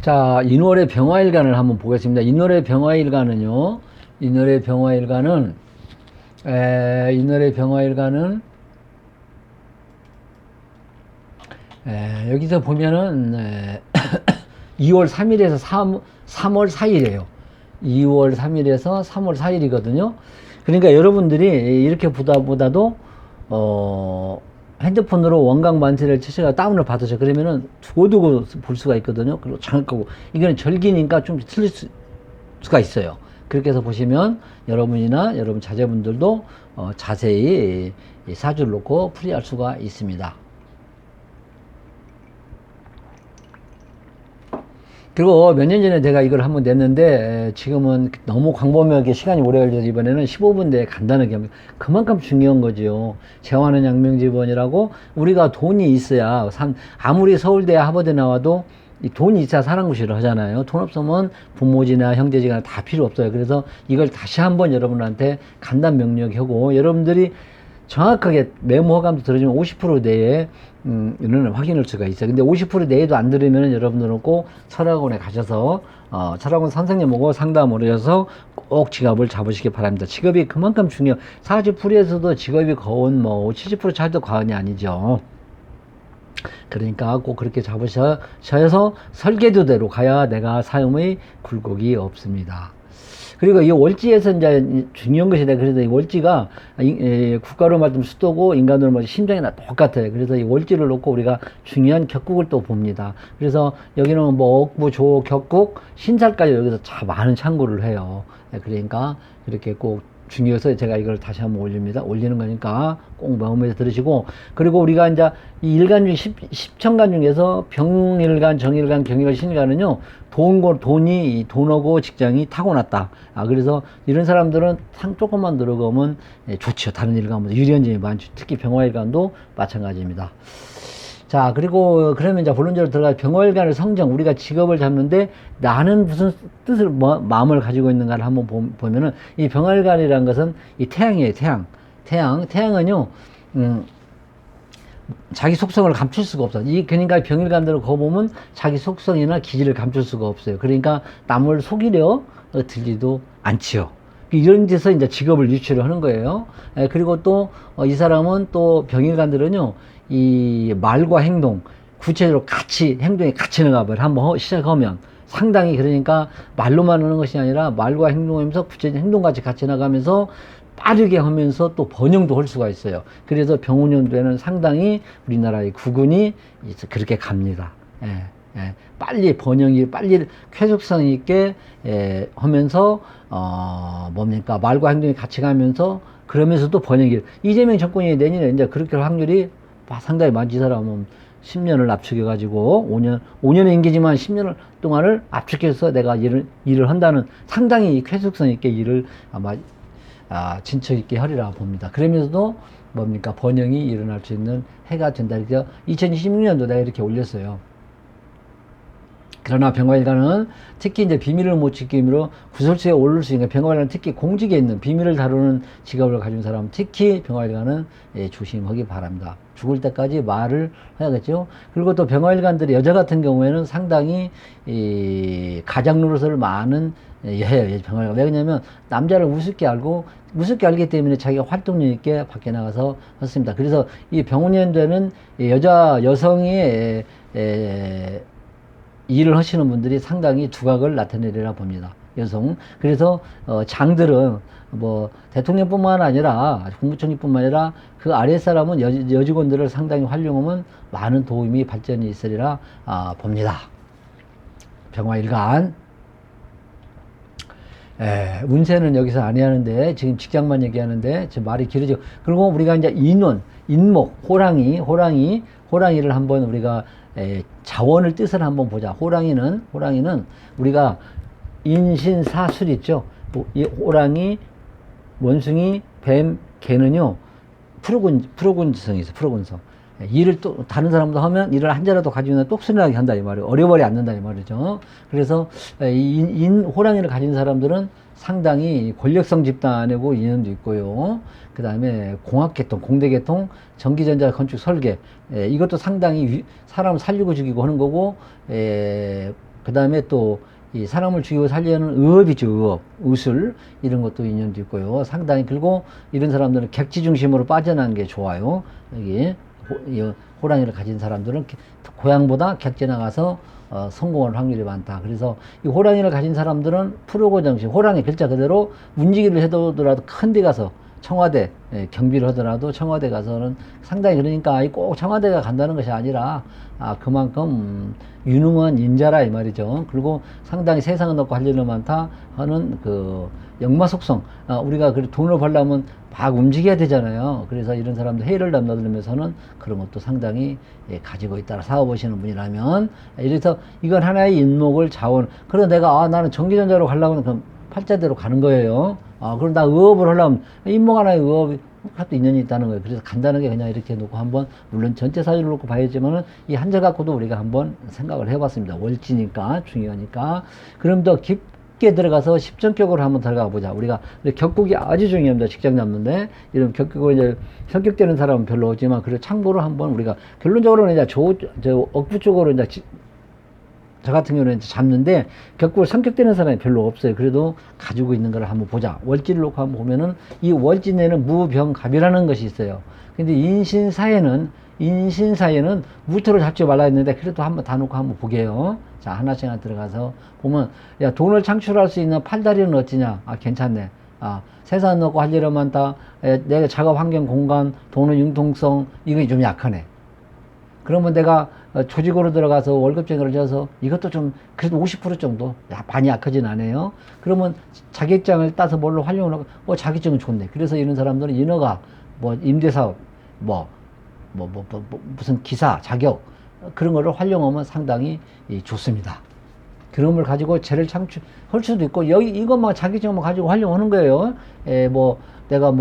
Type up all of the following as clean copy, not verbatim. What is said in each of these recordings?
자, 인월의 병화일간을 한번 보겠습니다. 인월의 병화일간은요, 인월의 병화일간은, 인월의 병화일간은, 여기서 보면은, 2월 3일에서 3월 4일이에요. 2월 3일에서 3월 4일이거든요. 그러니까 여러분들이 이렇게 보다도, 핸드폰으로 원강 만세를 치셔가 다운을 받으셔. 그러면은 두고두고 볼 수가 있거든요. 그리고 정확하고. 이거는 절기니까 좀 틀릴 수가 있어요. 그렇게 해서 보시면 여러분이나 여러분 자제분들도 자세히 사주를 놓고 풀이할 수가 있습니다. 그리고 몇 년 전에 제가 이걸 한번 냈는데 지금은 너무 광범위하게 시간이 오래 걸려서 이번에는 15분 내에 간단하게 합니다. 그만큼 중요한 거죠. 재화는 양명지번이라고 우리가 돈이 있어야 아무리 서울대 하버드 나와도 이 돈이 있어야 사는 곳이라 하잖아요. 돈 없으면 부모지나 형제지가 다 필요 없어요. 그래서 이걸 다시 한번 여러분한테 간단 명료하고 여러분들이 정확하게 메모 허감도 들어주면 50% 내에 이런 확인할 수가 있어요. 근데 50% 내에도 안 들으면 여러분들은 꼭 철학원에 가셔서 철학원 선생님하고 상담을 하셔서 꼭 직업을 잡으시기 바랍니다. 직업이 그만큼 중요해요. 사주풀이에서도 직업이 거운 뭐 70% 차이도 과언이 아니죠. 그러니까 꼭 그렇게 잡으셔서 설계도대로 가야 내가 삶의 굴곡이 없습니다. 그리고 이 월지에서 이제 중요한 것이다. 그래서 이 월지가 국가로 말하면 수도고 인간으로 말하면 심장이나 똑같아요. 그래서 이 월지를 놓고 우리가 중요한 격국을 또 봅니다. 그래서 여기는 뭐 억부, 조, 격국, 신살까지 여기서 참 많은 참고를 해요. 그러니까 그렇게 꼭 중요해서 제가 이걸 다시 한번 올립니다. 올리는 거니까 꼭 마음에서 들으시고, 그리고 우리가 이제 이 일간 중 10천간 중에서 병일간, 정일간, 경일간, 신일간은요, 돈이, 돈하고 직장이 타고났다. 그래서 이런 사람들은 상 조금만 들어가면 좋죠. 다른 일간보다 유리한 점이 많죠. 특히 병화일간도 마찬가지입니다. 자, 그리고 그러면 이제 본론적으로 들어가 병월간의 성정, 우리가 직업을 잡는데 나는 무슨 뜻을 마음을 가지고 있는가를 한번 보면은 이 병월간이라는 것은 이 태양이에요. 태양은요 자기 속성을 감출 수가 없어. 그러니까 병일간들을 거 보면 자기 속성이나 기질을 감출 수가 없어요. 그러니까 남을 속이려 들지도 않지요. 이런 데서 이제 직업을 유치를 하는 거예요. 그리고 또 이 사람은 또 병일간들은요 이 말과 행동, 구체적으로 같이 행동이 같이 나가버려. 한번 시작하면 상당히, 그러니까 말로만 하는 것이 아니라 말과 행동하면서 구체적인 행동같이 같이 나가면서 빠르게 하면서 또 번영도 할 수가 있어요. 그래서 병운년도에는 상당히 우리나라의 국운이 그렇게 갑니다. 빨리 번영이 빨리 쾌속성 있게 하면서 뭡니까 말과 행동이 같이 가면서 그러면서도 번영이, 이재명 정권이 내년에 이제 그렇게 할 확률이 상당히 많지. 이 사람은 10년을 압축해가지고 5년의 임기지만 10년 동안을 압축해서 내가 일을 한다는, 상당히 쾌속성 있게 일을 아마 진척 있게 하리라 봅니다. 그러면서도 뭡니까 번영이 일어날 수 있는 해가 된다. 그래서 2026년도 내가 이렇게 올렸어요. 그러나 병화일간은 특히 이제 비밀을 못 지킴으로 구설수에 오를 수 있는, 병화일간은 특히 공직에 있는 비밀을 다루는 직업을 가진 사람, 특히 병화일간은 조심하기 바랍니다. 죽을 때까지 말을 해야겠죠. 그리고 또 병화일간들이 여자 같은 경우에는 상당히 가장 노릇을 많은 해요. 병화일간. 왜 그러냐면 남자를 우습게 알기 때문에 자기가 활동력 있게 밖에 나가서 했습니다. 그래서 이 병운년도에는 여성이 일을 하시는 분들이 상당히 두각을 나타내리라 봅니다. 여성. 그래서 장들은 뭐 대통령뿐만 아니라 국무총리뿐만 아니라 그 아래 사람은 여직원들을 상당히 활용하면 많은 도움이 발전이 있으리라 봅니다. 병화일간. 운세는 여기서 안 하는데 지금 직장만 얘기하는데 지금 말이 길어져. 그리고 우리가 이제 인목, 호랑이를 한번 우리가 자원을 뜻을 한번 보자. 호랑이는 우리가 인신사술 있죠. 이 호랑이, 원숭이, 뱀, 개는요 프로군성이 있어. 프로군성. 일을 또 다른 사람도 하면 일을 한 자라도 가지고 있는 똑순하게 한다 이 말이에요. 어려버리 않는다 이 말이죠. 그래서 호랑이를 가진 사람들은 상당히 권력성 집단이고 인연도 있고요. 그 다음에 공학계통, 공대계통, 전기전자, 건축, 설계, 이것도 상당히 사람을 살리고 죽이고 하는 거고, 그 다음에 또 이 사람을 죽이고 살리는 의업이죠. 의업, 의술 이런 것도 인연도 있고요. 상당히. 그리고 이런 사람들은 객지 중심으로 빠져나가는 게 좋아요. 여기 이 호랑이를 가진 사람들은 고양보다 객지 나가서 성공할 확률이 많다. 그래서 이 호랑이를 가진 사람들은 프로고 정신, 호랑이 글자 그대로 움직이를 해도라도 큰 데 가서 청와대 경비를 하더라도 청와대 가서는 상당히, 그러니까 꼭 청와대가 간다는 것이 아니라 그만큼 유능한 인자라 이 말이죠. 그리고 상당히 세상을 넣고 할 일은 많다 하는 그 역마 속성. 우리가 그 돈을 벌려면 막 움직여야 되잖아요. 그래서 이런 사람들 해를 넘나들면서는 그런 것도 상당히 가지고 있다. 사업하시는 분이라면. 이래서 이건 하나의 인목을 자원. 그래서 내가 나는 전기전자로 가려고 하면 그럼 팔자대로 가는 거예요. 그럼 나 의업을 하려면 인목 하나의 의업이 또 인연이 있다는 거예요. 그래서 간단하게 그냥 이렇게 놓고 한번, 물론 전체 사주를 놓고 봐야지만은 이 한자 갖고도 우리가 한번 생각을 해봤습니다. 월지니까 중요하니까. 그럼 더 깊게 들어가서 십전격으로 한번 들어가 보자. 우리가 격국이 아주 중요합니다. 직장 잡는데 이런 격국을 이제 성격되는 사람은 별로 없지만, 그래도 참고로 한번 우리가 결론적으로는 이제 저 억부 쪽으로 이제 저 같은 경우는 잡는데 격국을 성격되는 사람이 별로 없어요. 그래도 가지고 있는 걸 한번 보자. 월지를 놓고 한번 보면은 이 월지 내는 무병갑이라는 것이 있어요. 근데 인신사에는 무토를 잡지 말라 했는데 그래도 한번 다 놓고 한번 보게요. 자, 하나씩 하나 들어가서 보면, 야, 돈을 창출할 수 있는 팔다리는 어찌냐? 괜찮네. 세상 넣고 할 일은 많다. 내가 작업 환경, 공간, 돈의 융통성, 이거 좀 약하네. 그러면 내가 조직으로 들어가서 월급쟁이를 져서 이것도 좀 그래도 50% 정도 많이 약하진 않아요. 그러면 자격증을 따서 뭘로 활용을 하고 자격증은 좋네. 그래서 이런 사람들은 인허가, 임대사업, 무슨 기사 자격 그런 거를 활용하면 상당히 좋습니다. 그런 걸 가지고 재를 창출할 수도 있고, 여기 이것만 자격증만 가지고 활용하는 거예요. 내가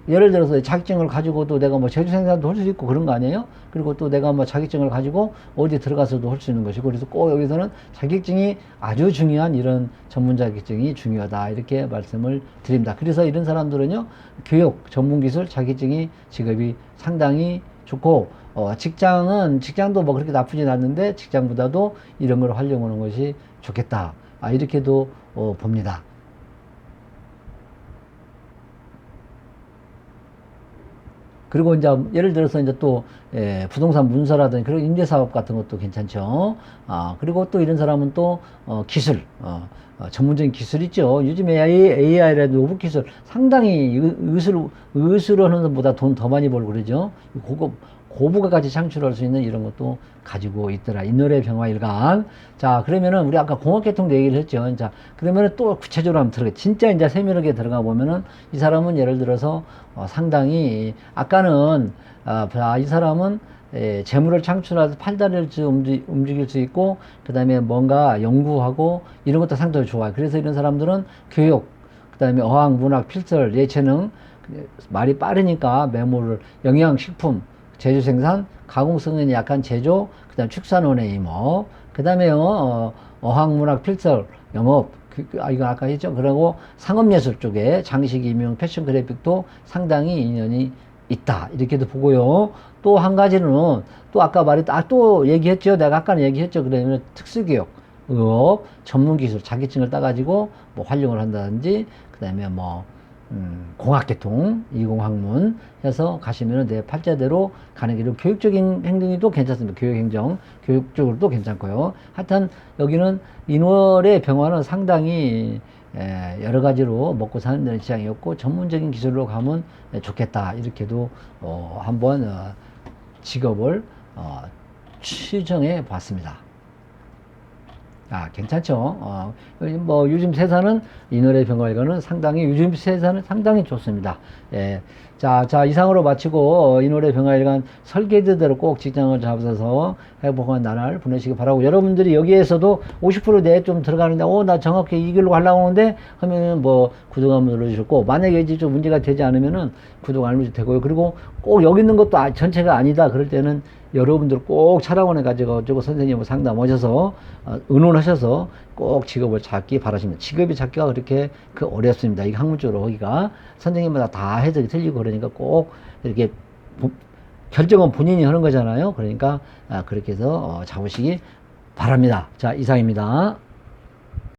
예를 들어서 자격증을 가지고도 내가 제조 생산도 할 수 있고 그런 거 아니에요? 그리고 또 내가 자격증을 가지고 어디 들어가서도 할 수 있는 것이고, 그래서 꼭 여기서는 자격증이 아주 중요한, 이런 전문 자격증이 중요하다. 이렇게 말씀을 드립니다. 그래서 이런 사람들은요, 교육, 전문 기술, 자격증이 직업이 상당히 좋고, 직장도 그렇게 나쁘진 않는데 직장보다도 이런 걸 활용하는 것이 좋겠다. 이렇게도 봅니다. 그리고 이제 예를 들어서 이제 또 부동산 문서라든지 그리고 임대사업 같은 것도 괜찮죠. 그리고 또 이런 사람은 또 기술, 전문적인 기술 있죠. 요즘 AI라도 로봇 기술 상당히 의술을 하는 것보다 돈 더 많이 벌고 그러죠. 고부가까지 창출할 수 있는 이런 것도 가지고 있더라. 인월의 병화일간. 자, 그러면은 우리 아까 공학계통도 얘기를 했죠. 자, 그러면은 또 구체적으로 한번 들어가. 진짜 이제 세밀하게 들어가 보면은 이 사람은 예를 들어서 상당히 아까는 이 사람은 재물을 창출해서 팔다리를 움직일 수 있고, 그 다음에 뭔가 연구하고 이런 것도 상당히 좋아요. 그래서 이런 사람들은 교육, 그 다음에 어학, 문학, 필설, 예체능, 말이 빠르니까 메모를, 영양식품, 제조 생산, 가공성이 약한 제조, 그 다음 축산원의 임업, 그 다음에 어학문학 필설, 영업, 이거 아까 했죠. 그리고 상업예술 쪽에 장식, 임용, 패션 그래픽도 상당히 인연이 있다. 이렇게도 보고요. 또 한 가지는, 또 아까 또 얘기했죠. 내가 아까는 얘기했죠. 그러면 특수교육, 의업, 전문기술, 자격증을 따가지고 활용을 한다든지, 그 다음에 공학계통, 이공학문 해서 가시면은 내 팔자대로 가는 길로 교육적인 행동이도 괜찮습니다. 교육행정, 교육적으로도 괜찮고요. 하여튼 여기는 인월의 병화는 상당히 여러 가지로 먹고 사는 데는 지장이 없고 전문적인 기술로 가면 좋겠다. 이렇게도 한번 직업을 추정해 봤습니다. 괜찮죠. 요즘 세사는 인월의 병화일간은 상당히, 요즘 세사는 상당히 좋습니다. 자, 이상으로 마치고 인월의 병화일간 설계대로 꼭 직장을 잡아서 행복한 나날 보내시기 바라고, 여러분들이 여기에서도 50% 내에 좀 들어가는데, 나 정확히 이 길로 가려고 하는데 하면은 구독 한번 눌러주셨고, 만약에 이제 좀 문제가 되지 않으면은 구독 안 눌러주셔도 되고요. 그리고 꼭 여기 있는 것도 전체가 아니다. 그럴 때는 여러분들 꼭 차량원에 가지고 선생님을 상담하셔서 의논하셔서 꼭 직업을 찾기 바라십니다. 직업이 찾기가 그렇게 어렵습니다. 이게 학문적으로 하기가 선생님마다 다 해석이 틀리고 그러니까 꼭 이렇게 결정은 본인이 하는 거잖아요. 그러니까 그렇게 해서 잡으시기 바랍니다. 자, 이상입니다.